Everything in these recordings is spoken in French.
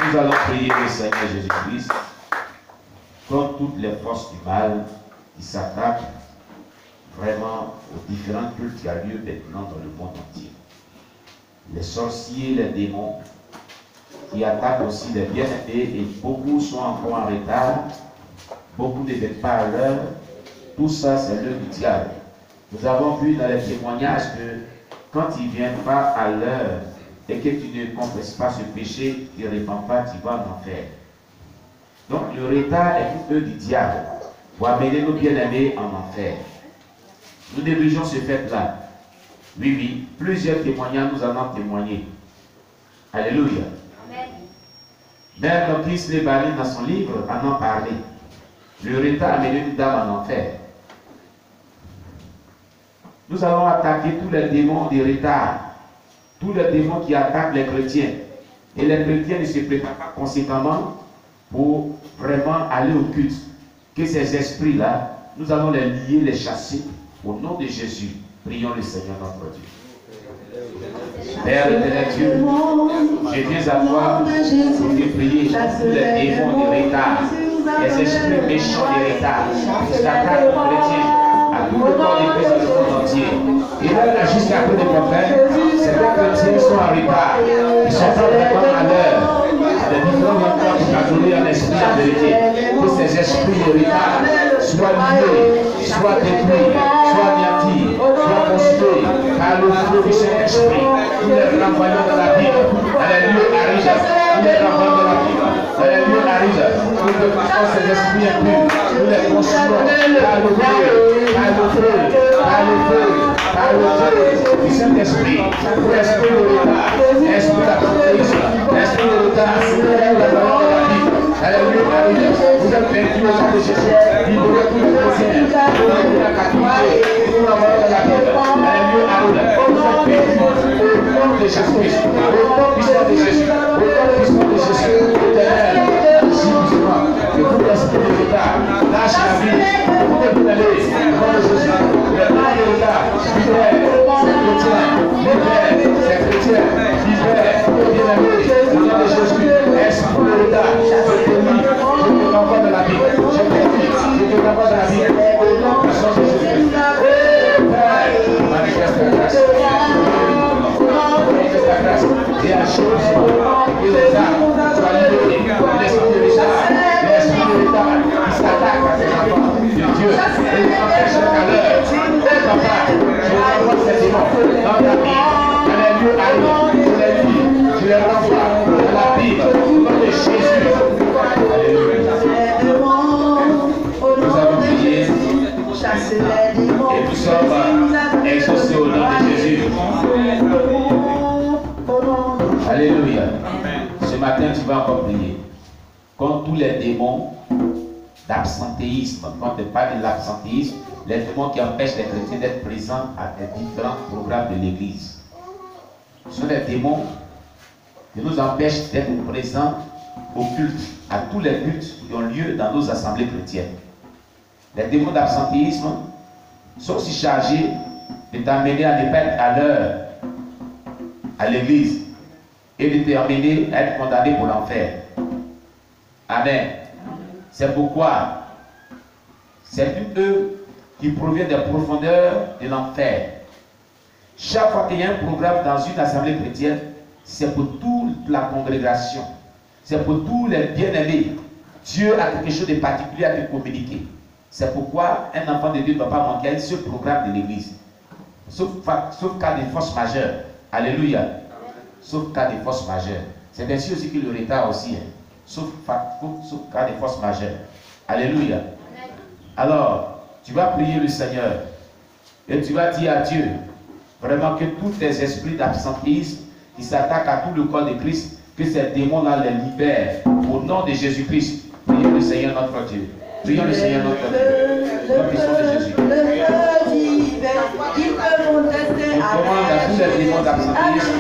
Nous allons prier le Seigneur Jésus-Christ contre toutes les forces du mal qui s'attaquent vraiment aux différents cultes qui ont lieu maintenant dans le monde entier. Les sorciers, les démons qui attaquent aussi les bien-aimés et beaucoup sont encore en retard, beaucoup ne viennent pas à l'heure. Tout ça, c'est l'œuvre du diable. Nous avons vu dans les témoignages que quand ils ne viennent pas à l'heure et que tu ne confesses pas ce péché, tu ne répands pas, tu vas en enfer. Donc le retard est une œuvre du diable pour amener nos bien-aimés en enfer. Nous négligeons ce fait-là. Oui, oui, plusieurs témoignages nous en ont témoigné. Alléluia. Amen. Même Chris Lebalin dans son livre en a parlé. Le retard a amené une dame en enfer. Nous allons attaquer tous les démons de retard, tous les démons qui attaquent les chrétiens. Et les chrétiens ne se préparent pas conséquemment pour vraiment aller au culte. Que ces esprits-là, nous allons les lier, les chasser. Au nom de Jésus, prions le Seigneur notre Dieu. Père éternel Dieu, je viens à toi pour te prier tous les démons de retard, les esprits méchants de retard, qui s'attaquent aux chrétiens, à tout le corps de Christ dans le monde entier. Et là, jusqu'à peu de prophètes, certains chrétiens sont en retard, ils sont pas vraiment à l'heure. Les différents endroits pour adorer en esprit en vérité. Que ces esprits de retard soient liés, soient détruits, soient anéantis, soient consultés par le feu du Saint-Esprit. Nous les renvoyons dans la Bible, dans les lieux arides. Nous les renvoyons dans la Bible, dans les lieux arides. Nous détruisons ces esprits impurs. Nous les consumons par le feu, par le feu, par le feu, par le feu du Saint-Esprit. L'esprit de retard, l'esprit de l'apothéisme, l'esprit de retard, la parole de la Bible. Alléluia, vous êtes vaincus au nom de Jésus. Libérez tous les chrétiens, libérez la captivité, pour la parole de la Bible. Alléluia, vous êtes vaincus au nom de Jésus-Christ, au nom puissant de Jésus, au nom puissant de Jésus, éternel, agis-moi, que tout l'esprit de retard lâche la vie, vous pouvez aller, au nom de Jésus, le nom de retard, libère ces chrétiens, libère, bien-aimés, au nom de Jésus, esprit de retard, je te renvoie de la Bible, je te renvoie de la Bible, au nom puissant de Jésus. Manifeste ta grâce, manifeste ta grâce, et agis que les âmes soient libérées, l'esprit de retard, qui s'attaque à tes enfants de Dieu, et les empêche à l'heure. Oh papa, je renvoie ces démons dans ta vie, dans les lieux arides, je les lis, je les renvoie dans la Bible, au nom de Jésus. Alléluia. Nous avons prié et nous sommes exaucés au nom de Jésus. Alléluia. Ce matin, tu vas encore prier contre tous les démons d'absentéisme. Quand on parle de l'absentéisme, les démons qui empêchent les chrétiens d'être présents à des différents programmes de l'Église. Ce sont des démons qui nous empêchent d'être présents au culte, à tous les cultes qui ont lieu dans nos assemblées chrétiennes. Les démons d'absentéisme sont aussi chargés de t'amener à ne pas être à l'heure à l'église et de t'amener à être condamné pour l'enfer. Amen. C'est pourquoi c'est une œuvre qui provient des profondeurs de l'enfer. Chaque fois qu'il y a un programme dans une assemblée chrétienne, c'est pour toute la congrégation. C'est pour tous les bien-aimés. Dieu a quelque chose de particulier à te communiquer. C'est pourquoi un enfant de Dieu ne doit pas manquer un seul programme de l'église. Sauf cas de force majeure. Alléluia. Sauf cas de force majeure. C'est ainsi aussi que le retard aussi. Sauf cas de force majeure. Alléluia. Alors, tu vas prier le Seigneur. Et tu vas dire à Dieu, vraiment que tous tes esprits d'absentéisme qui s'attaquent à tout le corps de Christ, que ces démons-là les libèrent. Au nom de Jésus-Christ, prions le Seigneur notre Dieu. Prions le Seigneur notre Dieu. Au nom de Jésus. Ils peuvent contester à tous les démons d'absentéisme.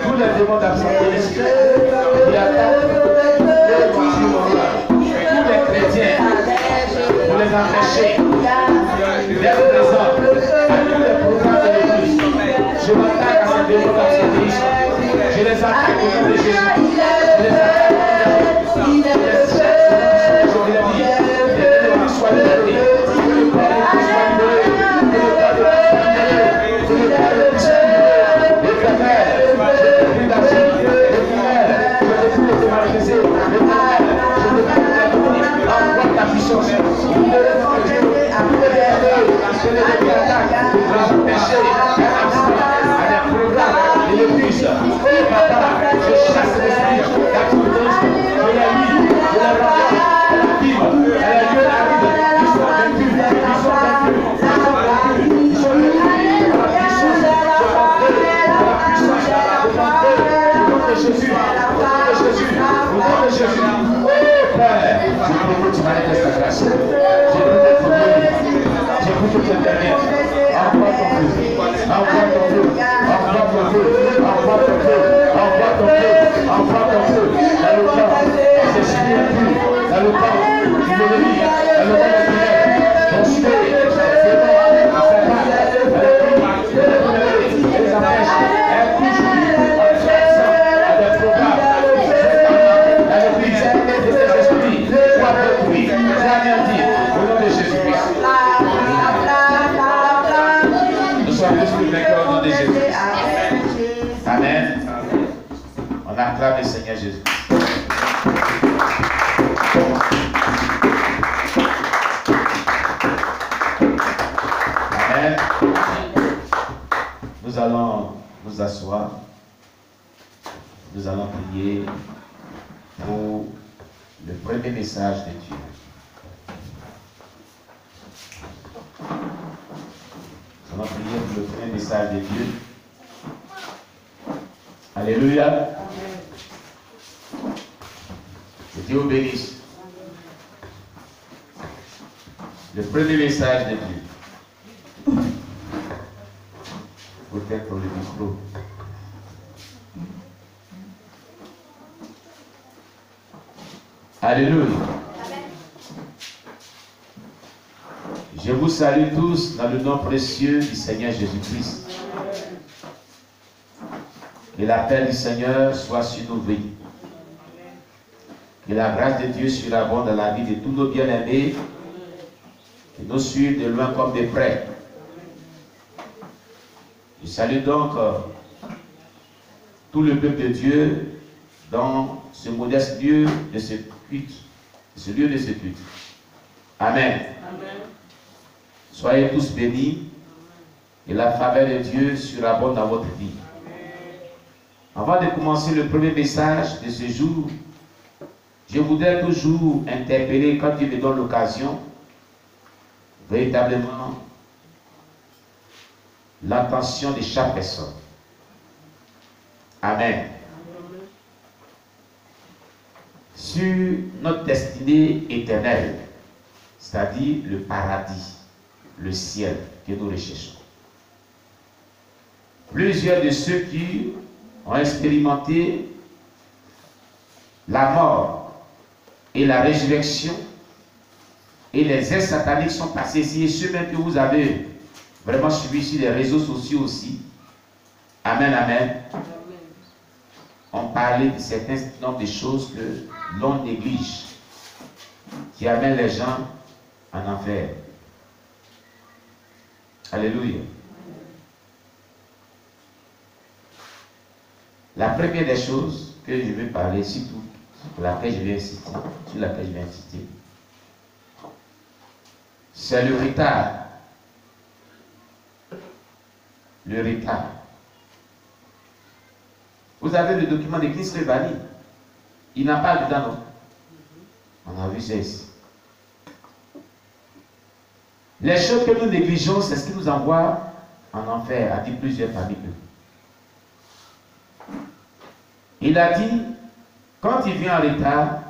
Tous les démons d'absentéisme qui attaquent tous les chrétiens pour les empêcher d'être présents à tous les programmes de l'église. Je m'attaque à ces démons d'absentéisme. Je les attaque au nom de Jésus. Je les attaque au nom de Jésus. Je vous l'ai dit. Les ennemis soient libérés. Que le corps de Christ soit libéré. Que le corps de Christ soit libéré. Que le corps de Christ soit libéré. L'éternel, je te prie d'agir. L'éternel, je te prie de te manifester. L'éternel, je te prie de t'inviter. Envoie ta puissance. Libère notre Dieu. Libère que les ennemis attaquent. De les empêcher d'être absents à des programmes de l'église. Et maintenant, je chasse l'esprit d'absentéisme. Je les lis. Je les renvoie à la Bible. À la Dieu arrive. Ils sont vaincus. Ils sont vaincus. Ils sont vaincus. Ils sont vaincus. À la puissance de l'entrée. À la puissance de l'entrée. Au nom de Jésus. Au nom de Jésus. Au nom de Jésus. Oh Père, je prie que tu manifestes ta grâce. Je prie d'être béni. Je prie que tu interviennes. Envoie ton feu. Envoie ton feu. Envoie ton feu. Envoie ton feu. Envoie ton feu. Envoie ton feu. Dans le camp, c'est signé impur. Dans le camp du ennemi. Dans le camp de Pierre. Ton spirit. C'est bon. C'est mal. Les empêche. Elle couche en faisant à des programmes. Dans l'église. Et ces esprits. Sois détruits. Sois anéantis. Au nom de Jésus-Christ. Nous sommes tous plus vainqueurs au nom de Jésus. Amen. On acclame le Seigneur Jésus. Amen. Nous allons nous asseoir. Nous allons prier pour le premier message de Dieu. Nous allons prier pour le premier message de Dieu. Alléluia. Que Dieu vous bénisse. Le premier message de Dieu. Peut-être pour le micro. Alléluia. Je vous salue tous dans le nom précieux du Seigneur Jésus-Christ. Que la paix du Seigneur soit sur nos vies. Que la grâce de Dieu surabonde dans la vie de tous nos bien-aimés qui nous suivent de loin comme de près. Je salue donc tout le peuple de Dieu dans ce modeste lieu de ce culte, ce lieu de ce culte. Amen. Amen. Soyez tous bénis et la faveur de Dieu surabonde dans votre vie. Avant de commencer le premier message de ce jour, je voudrais toujours interpeller, quand Dieu me donne l'occasion, véritablement l'attention de chaque personne. Amen. Sur notre destinée éternelle, c'est-à-dire le paradis, le ciel que nous recherchons. Plusieurs de ceux qui ont expérimenté la mort et la résurrection, et les ailes sataniques sont passées ici, et ceux même que vous avez vraiment suivis sur les réseaux sociaux aussi. Amen, amen. On parlait de certains nombres de choses que l'on néglige, qui amènent les gens en enfer. Alléluia. La première des choses que je veux parler, surtout, sur laquelle je viens citer, c'est le retard. Le retard. Vous avez le document de Christ banni. Il n'a pas dedans, non? On a vu ça ici. Les choses que nous négligeons, c'est ce qui nous envoie en enfer, a dit plusieurs parmi eux. Il a dit, quand il vient en retard,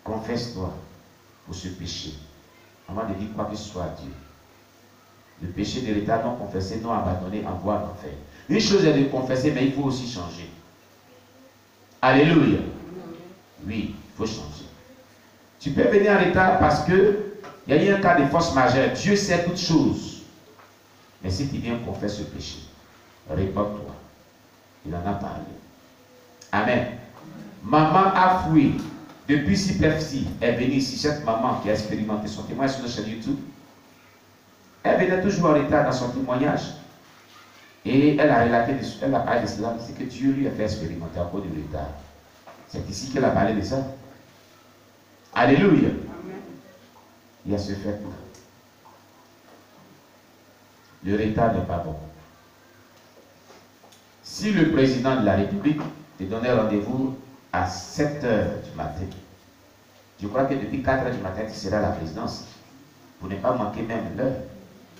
confesse-toi pour ce péché. Avant de dire quoi que ce soit à Dieu. Le péché de retard non confessé, non abandonné, envoie en enfer. Une chose est de confesser, mais il faut aussi changer. Alléluia. Oui, il faut changer. Tu peux venir en retard parce que il y a eu un cas de force majeure. Dieu sait toutes choses. Mais si tu viens confesser ce péché, réponds-toi. Il en a parlé. Amen. Maman a fouillé. Depuis CPFC, elle est venue ici. Cette maman qui a expérimenté son témoignage sur la chaîne YouTube, elle venait toujours en retard dans son témoignage. Et elle a relaté, elle a parlé de cela, c'est que Dieu lui a fait expérimenter à cause du retard. C'est ici qu'elle a parlé de ça. Alléluia. Amen. Il y a ce fait-là. Le retard n'est pas bon. Si le président de la République te donnait rendez-vous à 7 h du matin, je crois que depuis 4 h du matin, tu seras à la présidence. Pour ne pas manquer même l'heure.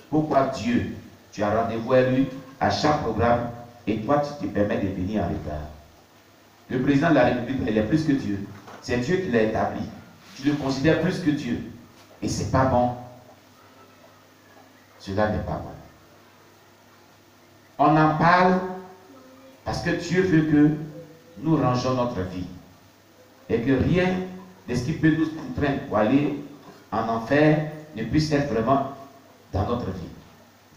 Pourquoi Dieu, tu as rendez-vous à lui à chaque programme et toi tu te permets de venir en retard? Le président de la République, il est plus que Dieu. C'est Dieu qui l'a établi. Tu le considères plus que Dieu. Et ce n'est pas bon. Cela n'est pas bon. On en parle parce que Dieu veut que nous rangeons notre vie. Et que rien de ce qui peut nous contraindre pour aller en enfer ne puisse être vraiment dans notre vie,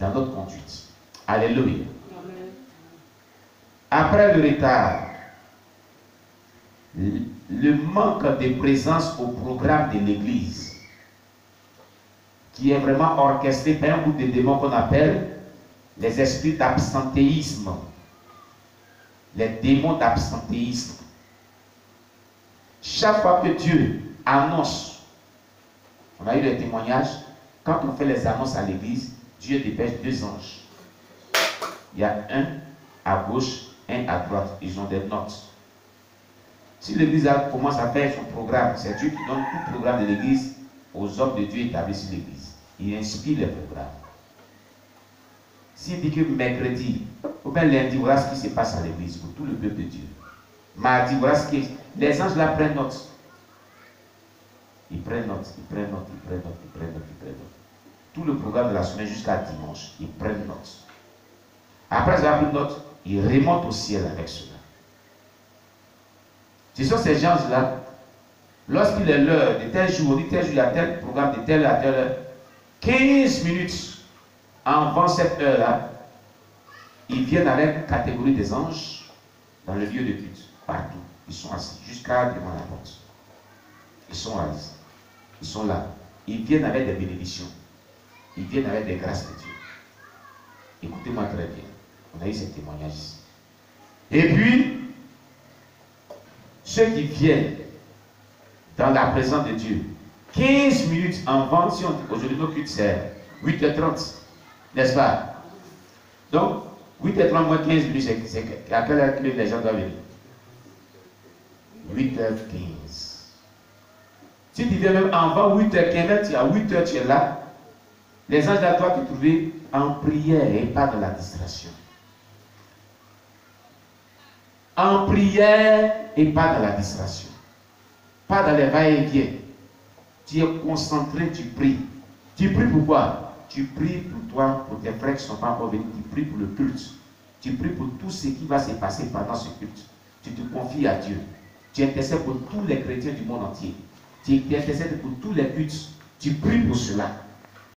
dans notre conduite. Alléluia. Amen. Après le retard, le manque de présence au programme de l'Église, qui est vraiment orchestré par un groupe de démons qu'on appelle les esprits d'absentéisme. Les démons d'absentéisme. Chaque fois que Dieu annonce, on a eu des témoignages, quand on fait les annonces à l'église, Dieu dépêche 2 anges. Il y a un à gauche, un à droite. Ils ont des notes. Si l'église commence à faire son programme, c'est Dieu qui donne tout le programme de l'église aux hommes de Dieu établis sur l'église. Il inspire les programmes. S'il dit que mercredi, ou bien lundi, voilà ce qui se passe à l'église pour tout le peuple de Dieu. Mardi, voilà ce qui... Les anges là prennent note. Ils prennent note, ils prennent note, ils prennent note, ils prennent note, ils prennent note. Tout le programme de la semaine jusqu'à dimanche, ils prennent note. Après avoir pris note, ils remontent au ciel avec cela. Ce sont ces gens-là, lorsqu'il est l'heure de tel jour, il y a tel programme de telle à telle heure, 15 minutes avant cette heure-là, ils viennent avec une catégorie des anges dans le lieu de culte, partout. Ils sont assis, jusqu'à devant la porte. Ils sont assis. Ils sont là. Ils viennent avec des bénédictions. Ils viennent avec des grâces de Dieu. Écoutez-moi très bien. On a eu ces témoignages ici. Et puis, ceux qui viennent dans la présence de Dieu, 15 minutes avant, si aujourd'hui nos cultes c'est 8h30, n'est-ce pas? Donc, 8h30 moins 15 minutes, c'est à quelle heure que les gens doivent venir? 8h15. Si tu viens même avant 8h15, à 8h tu es là, les anges doivent te trouver en prière et pas dans la distraction. En prière et pas dans la distraction. Pas dans les va-et-vient. Tu es concentré, tu pries. Tu pries pourquoi? Tu pries pour toi, pour tes frères qui ne sont pas encore venus. Tu pries pour le culte. Tu pries pour tout ce qui va se passer pendant ce culte. Tu te confies à Dieu. Tu intercèdes pour tous les chrétiens du monde entier. Tu intercèdes pour tous les cultes. Tu pries pour cela.